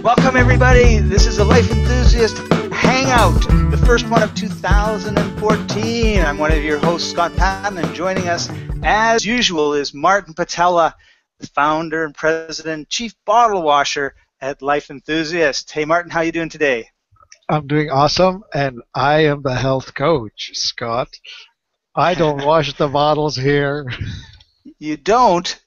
Welcome everybody, this is the Life Enthusiast Hangout, the first one of 2014. I'm one of your hosts, Scott Patton, and joining us as usual is Martin Patella, the founder and president, chief bottle washer at Life Enthusiast. Hey Martin, how are you doing today? I'm doing awesome, and I am the health coach, Scott. I don't wash the bottles here. You don't?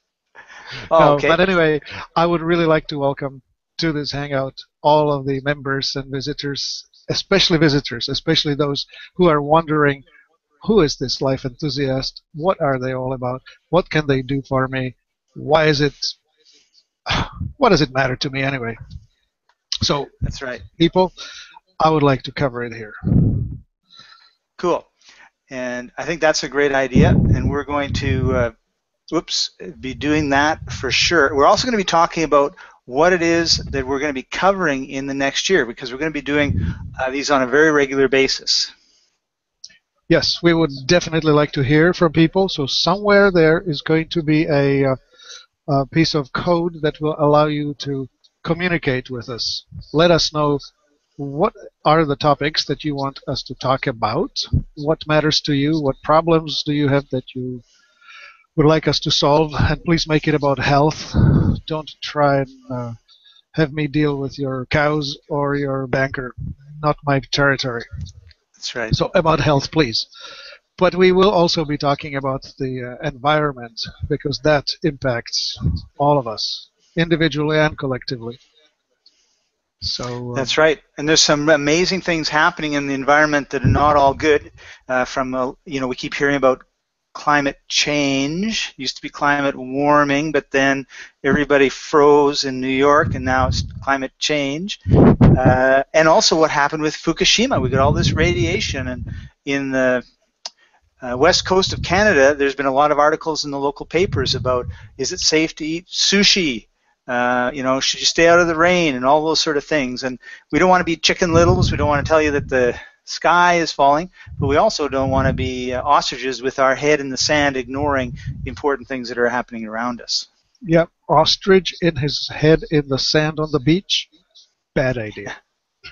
Oh, No, okay. but anyway, I would really like to welcome to this Hangout all of the members and visitors, especially those who are wondering, who is this Life Enthusiast? What are they all about? What can they do for me? Why is it? What does it matter to me anyway? So, That's right. people, I would like to cover it here. Cool. And I think that's a great idea, and we're going to be doing that for sure. We're also going to be talking about what it is that we're going to be covering in the next year, because we're going to be doing these on a very regular basis. Yes, we would definitely like to hear from people. So somewhere there is going to be a piece of code that will allow you to communicate with us. Let us know what are the topics that you want us to talk about, what matters to you, what problems do you have that you would like us to solve, and please make it about health. Don't try and have me deal with your cows or your banker. Not my territory. That's right. So about health, please. But we will also be talking about the environment, because that impacts all of us, individually and collectively. So that's right, and there's some amazing things happening in the environment that are not all good. We keep hearing about climate change. Used to be climate warming, but then everybody froze in New York, and now it's climate change. And also what happened with Fukushima. We got all this radiation, and in the west coast of Canada, there's been a lot of articles in the local papers about, is it safe to eat sushi? Should you stay out of the rain, and all those sort of things. And we don't want to be Chicken Littles. We don't want to tell you that the sky is falling, but we also don't want to be ostriches with our head in the sand, ignoring the important things that are happening around us. Yep, ostrich in his head in the sand on the beach. Bad idea.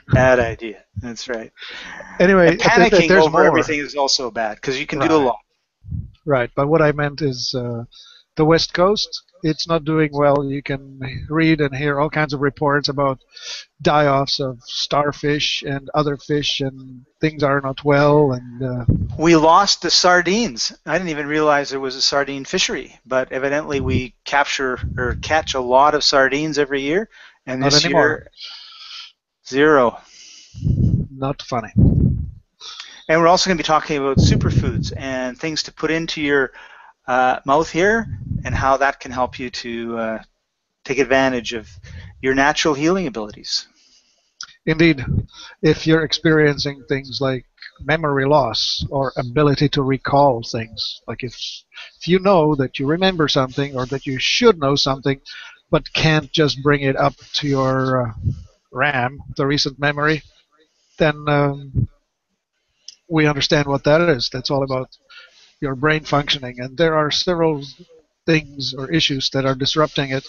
Bad idea. That's right. Anyway, and panicking there's over more. Everything is also bad, because you can do a lot. Right, but what I meant is the West Coast, it's not doing well. You can read and hear all kinds of reports about die-offs of starfish and other fish, and things are not well. And we lost the sardines. I didn't even realize there was a sardine fishery, but evidently we catch a lot of sardines every year, and this year, zero. Not funny. And we're also going to be talking about superfoods and things to put into your mouth here, and how that can help you to take advantage of your natural healing abilities. Indeed. If you're experiencing things like memory loss or ability to recall things, like if you know that you remember something, or that you should know something but can't just bring it up to your RAM, the recent memory, then we understand what that is. That's all about your brain functioning, and there are several things or issues that are disrupting it.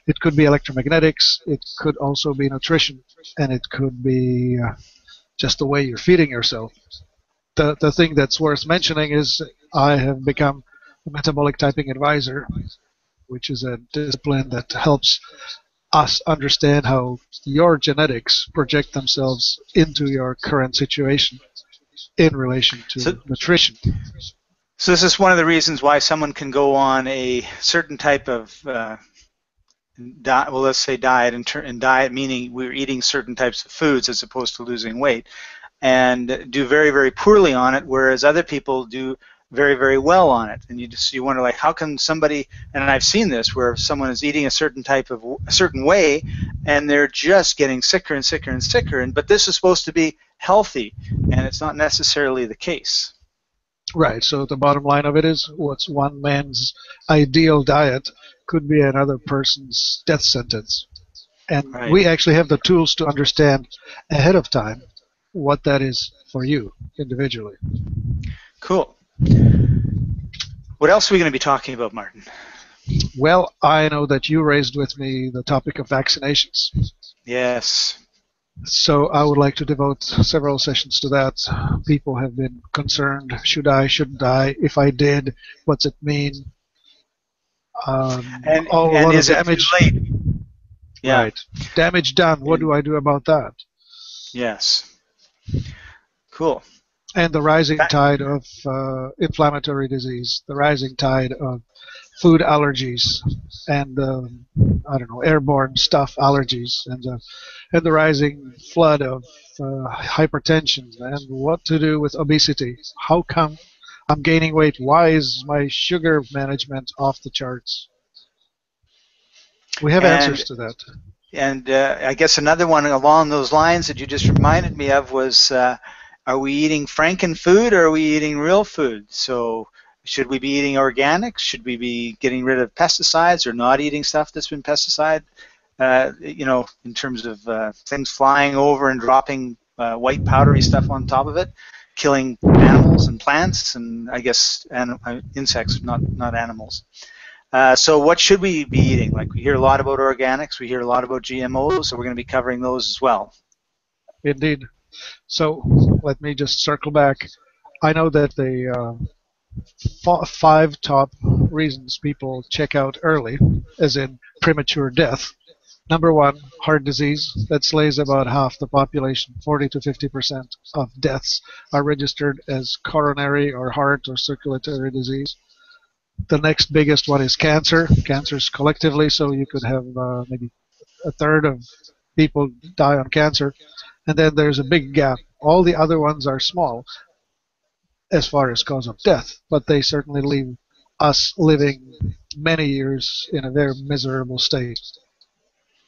It could be electromagnetics, it could also be nutrition, and it could be just the way you're feeding yourself. The thing that's worth mentioning is I have become a metabolic typing advisor, which is a discipline that helps us understand how your genetics project themselves into your current situation in relation to nutrition. So this is one of the reasons why someone can go on a certain type of diet, well, let's say diet, and diet meaning we're eating certain types of foods as opposed to losing weight, and do very, very poorly on it, whereas other people do very, very well on it. And you wonder, like, how can somebody, and I've seen this, where someone is eating a certain way, and they're just getting sicker and sicker and sicker, but this is supposed to be healthy, and it's not necessarily the case. Right, so the bottom line of it is, what's one man's ideal diet could be another person's death sentence. And we actually have the tools to understand ahead of time what that is for you individually. Cool. What else are we going to be talking about, Martin? Well, I know that you raised with me the topic of vaccinations. Yes. So I would like to devote several sessions to that. People have been concerned, should I, shouldn't I? If I did, what's it mean? A And lot of is it too damage. late? Yeah. Right. Damage done. What do And I do about that? yes. Cool. And the rising That, tide of inflammatory disease, the rising tide of food allergies, and I don't know, airborne stuff allergies, and the rising flood of hypertension, and what to do with obesity. How come I'm gaining weight? Why is my sugar management off the charts? We have and answers to that. I guess another one along those lines that you just reminded me of was, are we eating Franken food or are we eating real food? So should we be eating organics? Should we be getting rid of pesticides or not eating stuff that's been pesticide? In terms of things flying over and dropping white powdery stuff on top of it, killing animals and plants, and I guess insects, not animals. So what should we be eating? Like, we hear a lot about organics, we hear a lot about GMOs, so we're going to be covering those as well. Indeed. So let me just circle back. I know that the five top reasons people check out early, as in premature death. Number one, heart disease. That slays about half the population. 40 to 50% of deaths are registered as coronary or heart or circulatory disease. The next biggest one is cancer. Cancers collectively, so you could have maybe a third of people die on cancer. And then there's a big gap. All the other ones are small as far as cause of death, but they certainly leave us living many years in a very miserable state.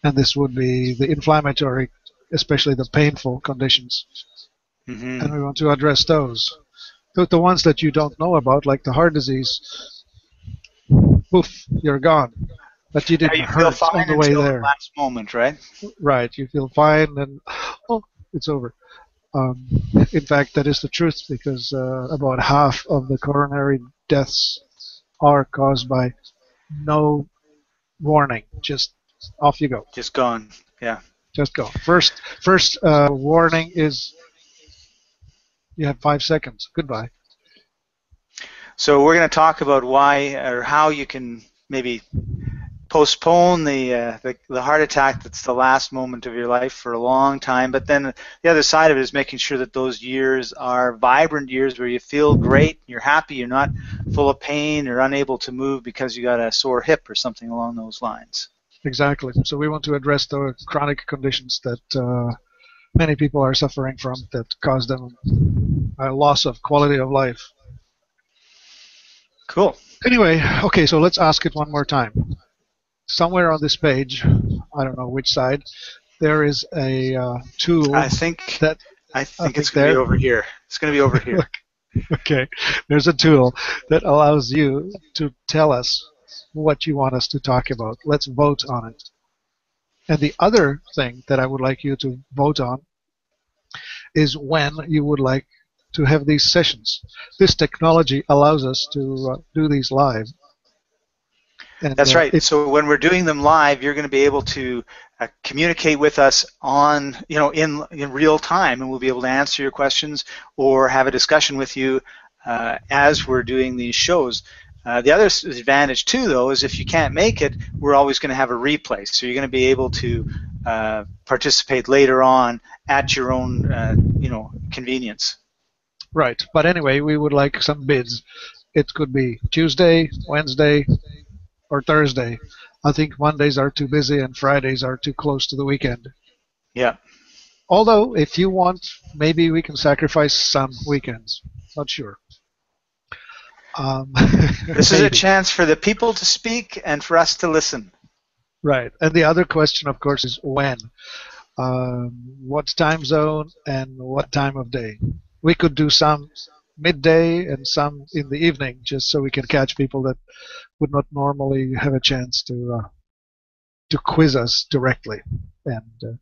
And this would be the inflammatory, especially the painful conditions. And Mm-hmm. we want to address those. The ones that you don't know about, like the heart disease, poof, you're gone. But you Yeah, didn't you feel hurt on fine the way until the there. last moment, right? Right, you feel fine, and oh, it's over. Um, in fact, that is the truth because about half of the coronary deaths are caused by no warning. Just off you go. Just gone. Yeah. Just go. First warning is you have 5 seconds. Goodbye. So we're going to talk about why or how you can maybe postpone the heart attack that's the last moment of your life for a long time. But then the other side of it is making sure that those years are vibrant years where you feel great, you're happy, you're not full of pain or unable to move because you got a sore hip or something along those lines. Exactly. So we want to address the chronic conditions that many people are suffering from that cause them a loss of quality of life. Cool. Anyway, okay, so let's ask it one more time. Somewhere on this page, I don't know which side, there is a tool I think that I I think it's think going to be there. over here. It's going to be over here. Okay, there's a tool that allows you to tell us what you want us to talk about. Let's vote on it. And the other thing that I would like you to vote on is when you would like to have these sessions. This technology allows us to do these live. And That's right. So when we're doing them live, you're going to be able to communicate with us on, in real time, and we'll be able to answer your questions or have a discussion with you as we're doing these shows. The other advantage too, though, is if you can't make it, we're always going to have a replay. So you're going to be able to participate later on at your own, convenience. right. But anyway, we would like some bids. It could be Tuesday, Wednesday, or Thursday. I think Mondays are too busy and Fridays are too close to the weekend. Yeah. Although, if you want, maybe we can sacrifice some weekends. Not sure. Um, This is a maybe. chance for the people to speak and for us to listen. Right. And the other question, of course, is when. What time zone and what time of day. We could do some midday and some in the evening, just so we can catch people that would not normally have a chance to quiz us directly. And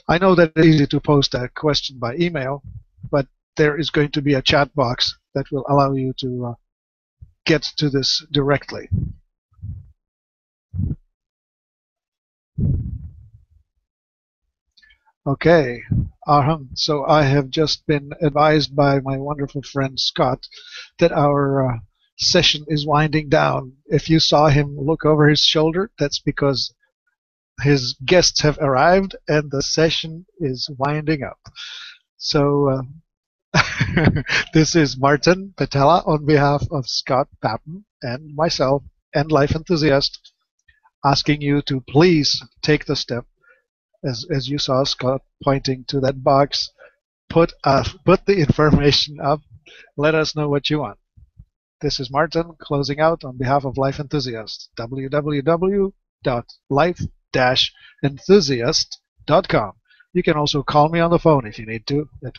I know that it's easy to post a question by email, but there is going to be a chat box that will allow you to get to this directly. Okay. So I have just been advised by my wonderful friend Scott that our session is winding down. If you saw him look over his shoulder, that's because his guests have arrived and the session is winding up. So this is Martin Patella on behalf of Scott Patton and myself and Life Enthusiast, asking you to please take the step, as you saw Scott pointing to that box, put the information up, let us know what you want. This is Martin closing out on behalf of Life Enthusiast. www.life-enthusiast.com. You can also call me on the phone if you need to at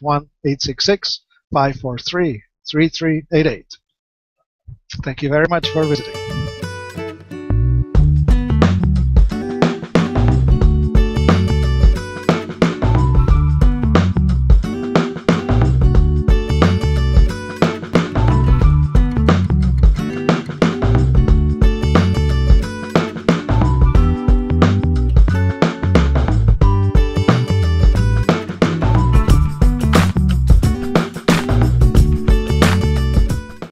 1-866-543-3388. Thank you very much for visiting.